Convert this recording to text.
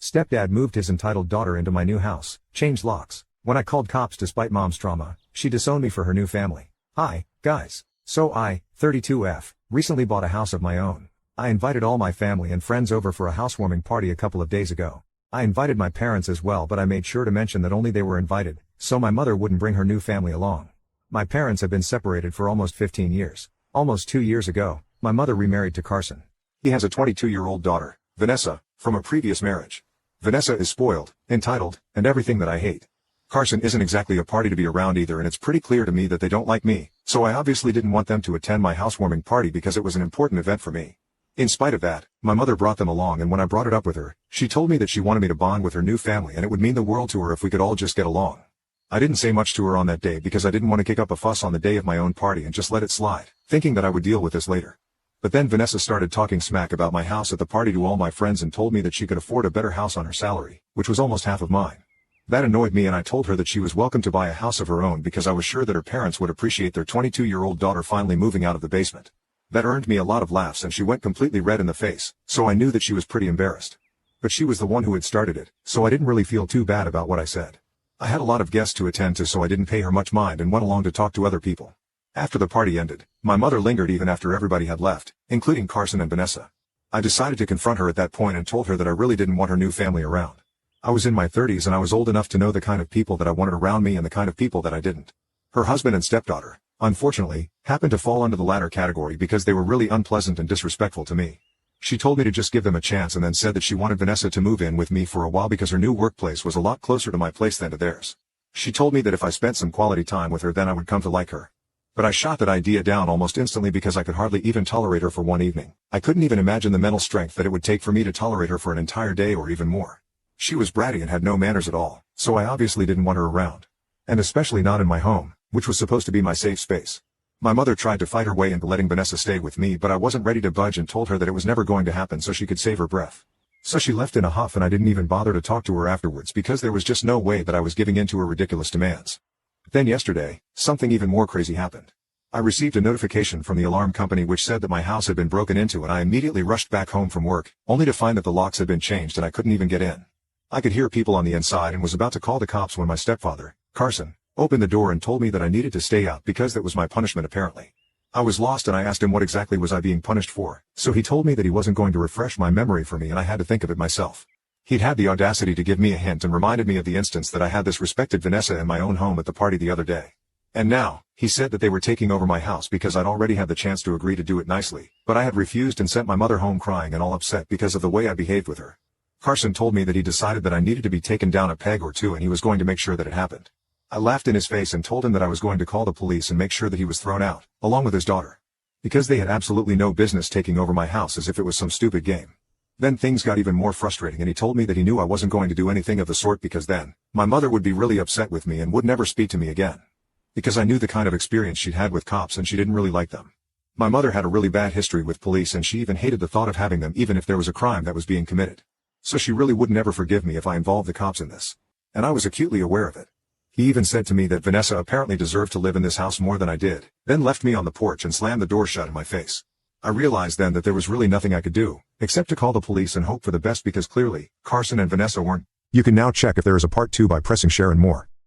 Stepdad moved his entitled daughter into my new house, changed locks. When I called cops despite mom's trauma, she disowned me for her new family. Hi, guys. So I, 32F, recently bought a house of my own. I invited all my family and friends over for a housewarming party a couple of days ago. I invited my parents as well, but I made sure to mention that only they were invited, so my mother wouldn't bring her new family along. My parents have been separated for almost 15 years. Almost 2 years ago, my mother remarried to Carson. He has a 22-year-old daughter, Vanessa, from a previous marriage. Vanessa is spoiled, entitled, and everything that I hate. Carson isn't exactly a party to be around either, and it's pretty clear to me that they don't like me, so I obviously didn't want them to attend my housewarming party because it was an important event for me. In spite of that, my mother brought them along, and when I brought it up with her, she told me that she wanted me to bond with her new family and it would mean the world to her if we could all just get along. I didn't say much to her on that day because I didn't want to kick up a fuss on the day of my own party and just let it slide, thinking that I would deal with this later. But then Vanessa started talking smack about my house at the party to all my friends and told me that she could afford a better house on her salary, which was almost half of mine. That annoyed me, and I told her that she was welcome to buy a house of her own because I was sure that her parents would appreciate their 22-year-old daughter finally moving out of the basement. That earned me a lot of laughs, and she went completely red in the face, so I knew that she was pretty embarrassed. But she was the one who had started it, so I didn't really feel too bad about what I said. I had a lot of guests to attend to, so I didn't pay her much mind and went along to talk to other people. After the party ended, my mother lingered even after everybody had left, including Carson and Vanessa. I decided to confront her at that point and told her that I really didn't want her new family around. I was in my 30s and I was old enough to know the kind of people that I wanted around me and the kind of people that I didn't. Her husband and stepdaughter, unfortunately, happened to fall under the latter category because they were really unpleasant and disrespectful to me. She told me to just give them a chance and then said that she wanted Vanessa to move in with me for a while because her new workplace was a lot closer to my place than to theirs. She told me that if I spent some quality time with her then I would come to like her. But I shot that idea down almost instantly because I could hardly even tolerate her for one evening. I couldn't even imagine the mental strength that it would take for me to tolerate her for an entire day or even more. She was bratty and had no manners at all, so I obviously didn't want her around. And especially not in my home, which was supposed to be my safe space. My mother tried to fight her way into letting Vanessa stay with me, but I wasn't ready to budge and told her that it was never going to happen so she could save her breath. So she left in a huff, and I didn't even bother to talk to her afterwards because there was just no way that I was giving in to her ridiculous demands. Then yesterday, something even more crazy happened. I received a notification from the alarm company which said that my house had been broken into, and I immediately rushed back home from work, only to find that the locks had been changed and I couldn't even get in. I could hear people on the inside and was about to call the cops when my stepfather, Carson, opened the door and told me that I needed to stay out because that was my punishment apparently. I was lost and I asked him what exactly was I being punished for, so he told me that he wasn't going to refresh my memory for me and I had to think of it myself. He'd had the audacity to give me a hint and reminded me of the instance that I had this respected Vanessa in my own home at the party the other day. And now, he said that they were taking over my house because I'd already had the chance to agree to do it nicely, but I had refused and sent my mother home crying and all upset because of the way I behaved with her. Carson told me that he decided that I needed to be taken down a peg or two and he was going to make sure that it happened. I laughed in his face and told him that I was going to call the police and make sure that he was thrown out, along with his daughter. Because they had absolutely no business taking over my house as if it was some stupid game. Then things got even more frustrating and he told me that he knew I wasn't going to do anything of the sort because then, my mother would be really upset with me and would never speak to me again. Because I knew the kind of experience she'd had with cops and she didn't really like them. My mother had a really bad history with police and she even hated the thought of having them even if there was a crime that was being committed. So she really would never forgive me if I involved the cops in this. And I was acutely aware of it. He even said to me that Vanessa apparently deserved to live in this house more than I did, then left me on the porch and slammed the door shut in my face. I realized then that there was really nothing I could do, except to call the police and hope for the best because clearly, Carson and Vanessa weren't. You can now check if there is a part 2 by pressing share and more.